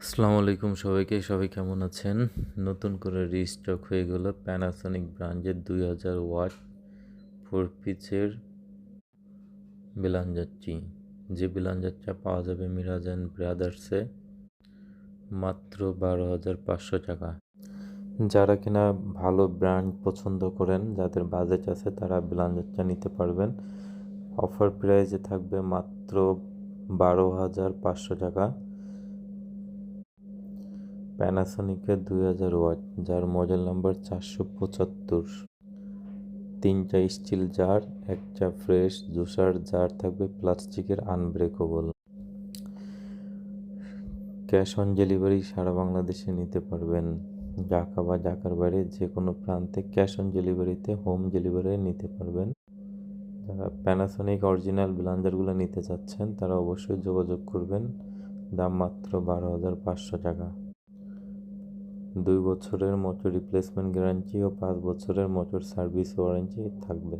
আসসালামু আলাইকুম সবাইকে। সবাই কেমন আছেন? নতুন করে রিস্টক হয়ে গেল প্যানাসোনিক ব্র্যান্ডের 2000 ওয়াট 4 পিচের বেলাঞ্জারটি। যে বেলাঞ্জারটা পাওয়া যাবে মিরাজ অ্যান্ড ব্রাদার্সে মাত্র 12,500 টাকা। যারা কিনা ভালো ব্র্যান্ড পছন্দ করেন, যাদের বাজেট আছে, তারা বেলাঞ্জারটা নিতে পারবেন। অফার প্রাইসে থাকবে মাত্র 12,500 টাকা। প্যানাসোনিকের 2000 ওয়াট, যার মডেল নাম্বার 475। 3টা স্টিল জার, একটা ফ্রেশ জুসার জার থাকবে প্লাস্টিকের আনব্রেকেবল। ক্যাশ অন ডেলিভারি সারা বাংলাদেশে নিতে পারবেন। ঢাকা বা ঢাকার বাইরে যে কোনো প্রান্তে ক্যাশ অন ডেলিভারিতে হোম ডেলিভারি নিতে পারবেন। যারা প্যানাসোনিক অরিজিনাল ব্লেন্ডারগুলো নিতে চাচ্ছেন তারা অবশ্যই যোগাযোগ করবেন। দাম মাত্র 12,500 টাকা। 2 বছরের মোটর রিপ্লেসমেন্ট গ্যারান্টি ও 5 বছরের মোটর সার্ভিস ওয়ারেন্টি থাকবে।